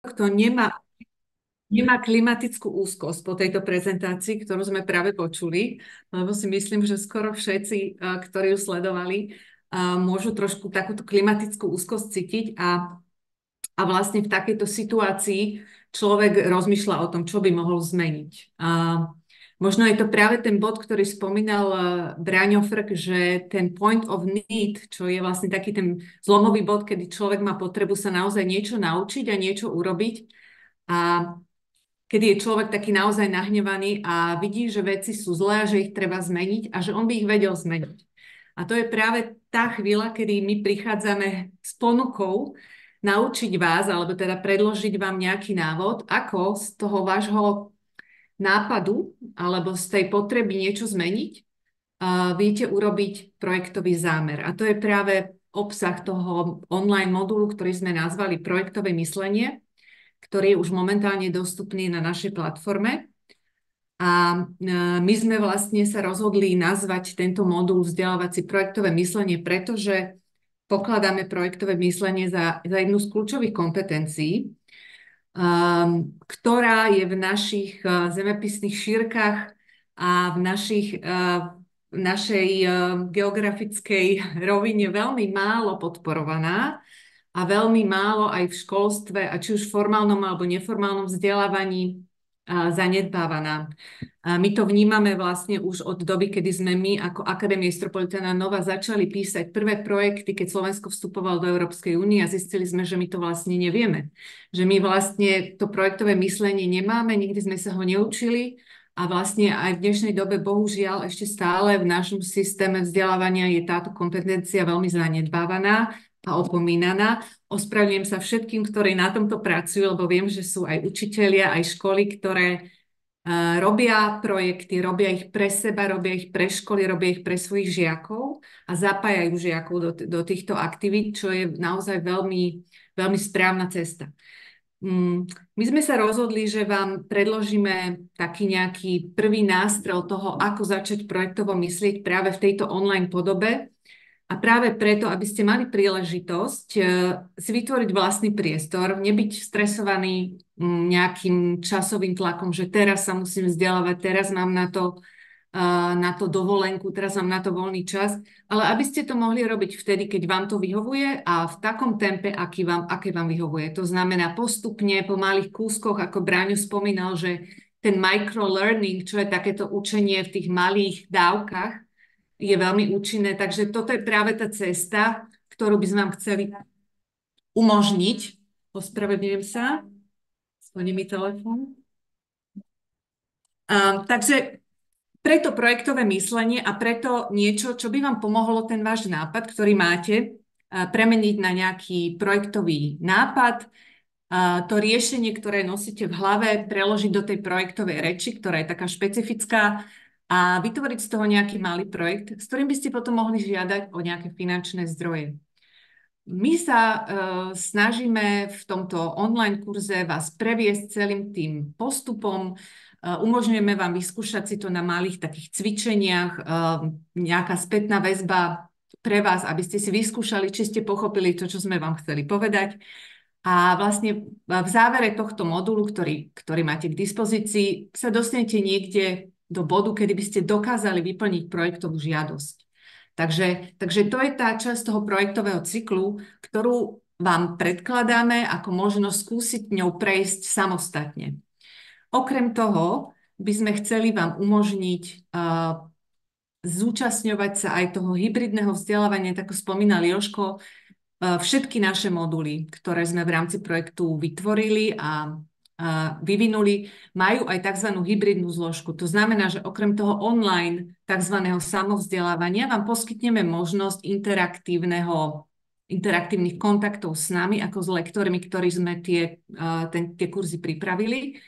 kto nemá klimatickú úzkosť po tejto prezentácii, ktorú sme práve počuli, lebo si myslím, že skoro všetci, ktorí ju sledovali, môžu trošku takúto klimatickú úzkosť cítiť a vlastne v takejto situácii človek rozmýšľa o tom, čo by mohol zmeniť. Možno je to práve ten bod, ktorý spomínal Braňo Frk, že ten point of need, čo je vlastne taký ten zlomový bod, kedy človek má potrebu sa naozaj niečo naučiť a niečo urobiť a kedy je človek taký naozaj nahnevaný a vidí, že veci sú zlé a že ich treba zmeniť a že on by ich vedel zmeniť. A to je práve tá chvíľa, kedy my prichádzame s ponukou naučiť vás, alebo teda predložiť vám nejaký návod, ako z toho vášho nápadu alebo z tej potreby niečo zmeniť, viete urobiť projektový zámer. A to je práve obsah toho online modulu, ktorý sme nazvali projektové myslenie, ktorý je už momentálne dostupný na našej platforme. A my sme vlastne sa rozhodli nazvať tento modul vzdelávací projektové myslenie, pretože pokladáme projektové myslenie za jednu z kľúčových kompetencií, ktorá je v našich zemepisných šírkach a v našej geografickej rovine veľmi málo podporovaná a veľmi málo aj v školstve, a či už formálnom alebo neformálnom vzdelávaní zanedbávaná. My to vnímame vlastne už od doby, kedy sme my ako Akadémia Istropolitana Nova začali písať prvé projekty, keď Slovensko vstupovalo do Európskej únie a zistili sme, že my to vlastne nevieme. Že my vlastne to projektové myslenie nemáme, nikdy sme sa ho neučili a vlastne aj v dnešnej dobe bohužiaľ ešte stále v našom systéme vzdelávania je táto kompetencia veľmi zanedbávaná a opomínaná. Ospravedlňujem sa všetkým, ktorí na tomto pracujú, lebo viem, že sú aj učitelia, aj školy, ktoré robia projekty, robia ich pre seba, robia ich pre školy, robia ich pre svojich žiakov a zapájajú žiakov do týchto aktivít, čo je naozaj veľmi, veľmi správna cesta. My sme sa rozhodli, že vám predložíme taký nejaký prvý nástrel toho, ako začať projektovo myslieť práve v tejto online podobe. A práve preto, aby ste mali príležitosť si vytvoriť vlastný priestor, nebyť stresovaný nejakým časovým tlakom, že teraz sa musím vzdelávať, teraz mám na to dovolenku, teraz mám na to voľný čas, ale aby ste to mohli robiť vtedy, keď vám to vyhovuje a v takom tempe, aké vám vyhovuje. To znamená postupne, po malých kúskoch, ako Bráňo spomínal, že ten microlearning, čo je takéto učenie v tých malých dávkach, je veľmi účinné. Takže toto je práve tá cesta, ktorú by sme vám chceli umožniť. Ospravedlňujem sa. Zvoní mi telefón. Takže preto projektové myslenie a preto niečo, čo by vám pomohlo ten váš nápad, ktorý máte, premeniť na nejaký projektový nápad, to riešenie, ktoré nosíte v hlave, preložiť do tej projektovej reči, ktorá je taká špecifická, a vytvoriť z toho nejaký malý projekt, s ktorým by ste potom mohli žiadať o nejaké finančné zdroje. My sa snažíme v tomto online kurze vás previesť celým tým postupom, umožňujeme vám vyskúšať si to na malých takých cvičeniach, nejaká spätná väzba pre vás, aby ste si vyskúšali, či ste pochopili to, čo sme vám chceli povedať. A vlastne v závere tohto modulu, ktorý máte k dispozícii, sa dostanete niekde do bodu, kedy by ste dokázali vyplniť projektovú žiadosť. Takže to je tá časť toho projektového cyklu, ktorú vám predkladáme ako možnosť skúsiť ňou prejsť samostatne. Okrem toho by sme chceli vám umožniť zúčastňovať sa aj toho hybridného vzdelávania, tak ako spomínal Jožko, všetky naše moduly, ktoré sme v rámci projektu vytvorili a vyvinuli, majú aj tzv. Hybridnú zložku. To znamená, že okrem toho online tzv. Samovzdelávania vám poskytneme možnosť interaktívnych kontaktov s nami ako s lektormi, ktorí sme tie kurzy pripravili.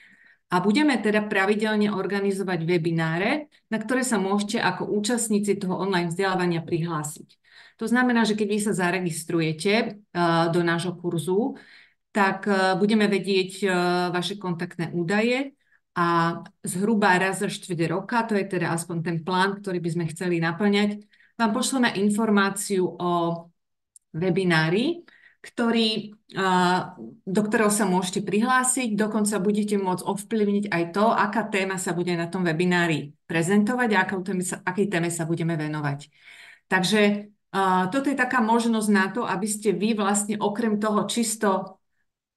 A budeme teda pravidelne organizovať webináre, na ktoré sa môžete ako účastníci toho online vzdelávania prihlásiť. To znamená, že keď vy sa zaregistrujete do nášho kurzu, tak budeme vedieť vaše kontaktné údaje a zhruba raz za 4 roka, to je teda aspoň ten plán, ktorý by sme chceli naplňať, vám pošleme informáciu o webinári, do ktorého sa môžete prihlásiť. Dokonca budete môcť ovplyvniť aj to, aká téma sa bude na tom webinári prezentovať a akej téme sa budeme venovať. Takže toto je taká možnosť na to, aby ste vy vlastne okrem toho čisto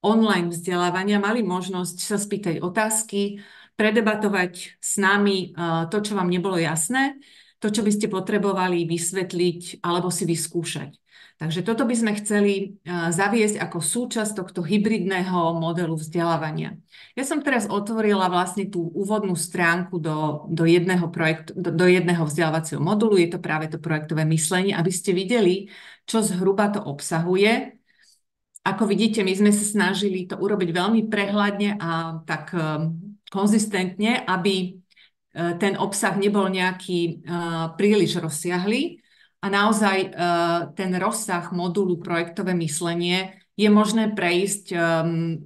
online vzdelávania mali možnosť sa spýtať otázky, predebatovať s nami to, čo vám nebolo jasné, to, čo by ste potrebovali vysvetliť alebo si vyskúšať. Takže toto by sme chceli zaviesť ako súčasť tohto hybridného modelu vzdelávania. Ja som teraz otvorila vlastne tú úvodnú stránku do jedného vzdelávacieho modulu. Je to práve to projektové myslenie, aby ste videli, čo zhruba to obsahuje. Ako vidíte, my sme sa snažili to urobiť veľmi prehľadne a tak konzistentne, aby ten obsah nebol nejaký príliš rozsiahlý. A naozaj ten rozsah modulu projektové myslenie je možné prejsť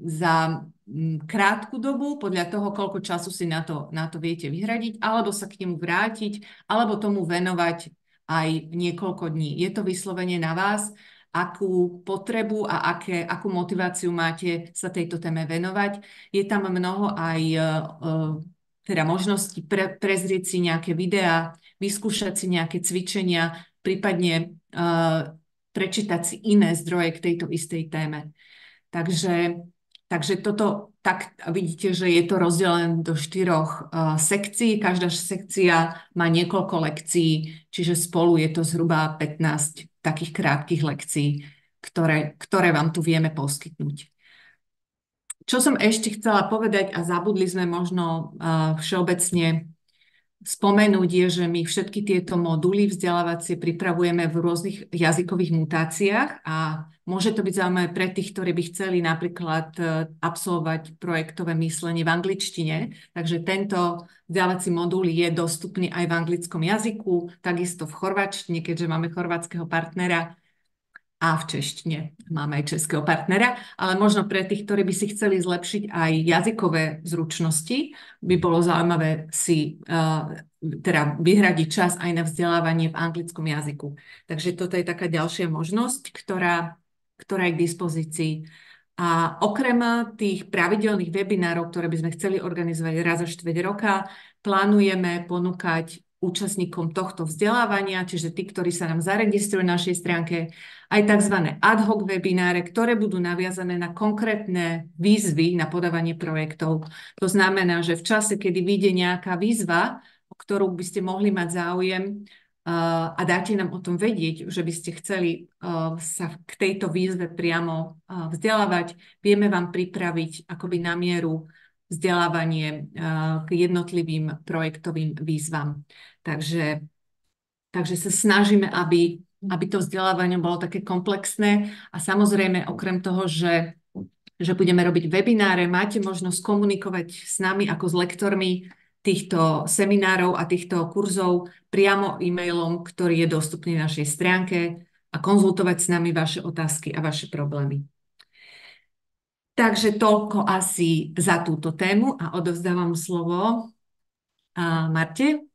za krátku dobu, podľa toho, koľko času si na to viete vyhradiť, alebo sa k nemu vrátiť, alebo tomu venovať aj niekoľko dní. Je to vyslovene na vás, akú potrebu a akú motiváciu máte sa tejto téme venovať. Je tam mnoho aj teda možnosti prezrieť si nejaké videá, vyskúšať si nejaké cvičenia, prípadne prečítať si iné zdroje k tejto istej téme. Takže toto, tak vidíte, že je to rozdelené do 4 sekcií. Každá sekcia má niekoľko lekcií, čiže spolu je to zhruba 15 takých krátkych lekcií, ktoré vám tu vieme poskytnúť. Čo som ešte chcela povedať a zabudli sme možno všeobecne spomenúť je, že my všetky tieto moduly vzdelávacie pripravujeme v rôznych jazykových mutáciách a môže to byť zaujímavé pre tých, ktorí by chceli napríklad absolvovať projektové myslenie v angličtine. Takže tento vzdelávací modul je dostupný aj v anglickom jazyku, takisto v chorváčtine, keďže máme chorvátskeho partnera, a v češtine máme aj českého partnera, ale možno pre tých, ktorí by si chceli zlepšiť aj jazykové zručnosti, by bolo zaujímavé si teda vyhradiť čas aj na vzdelávanie v anglickom jazyku. Takže toto je taká ďalšia možnosť, ktorá je k dispozícii. A okrem tých pravidelných webinárov, ktoré by sme chceli organizovať raz za 4 roka, plánujeme ponúkať účastníkom tohto vzdelávania, čiže tí, ktorí sa nám zaregistrujú na našej stránke, aj tzv. Ad hoc webináre, ktoré budú naviazané na konkrétne výzvy na podávanie projektov. To znamená, že v čase, kedy vyjde nejaká výzva, o ktorú by ste mohli mať záujem a dáte nám o tom vedieť, že by ste chceli sa k tejto výzve priamo vzdelávať, vieme vám pripraviť akoby na mieru vzdelávanie k jednotlivým projektovým výzvam. Takže sa snažíme, aby to vzdelávanie bolo také komplexné a samozrejme okrem toho, že budeme robiť webináre, máte možnosť komunikovať s nami ako s lektormi týchto seminárov a týchto kurzov priamo e-mailom, ktorý je dostupný na našej stránke a konzultovať s nami vaše otázky a vaše problémy. Takže toľko asi za túto tému a odovzdávam slovo Marte.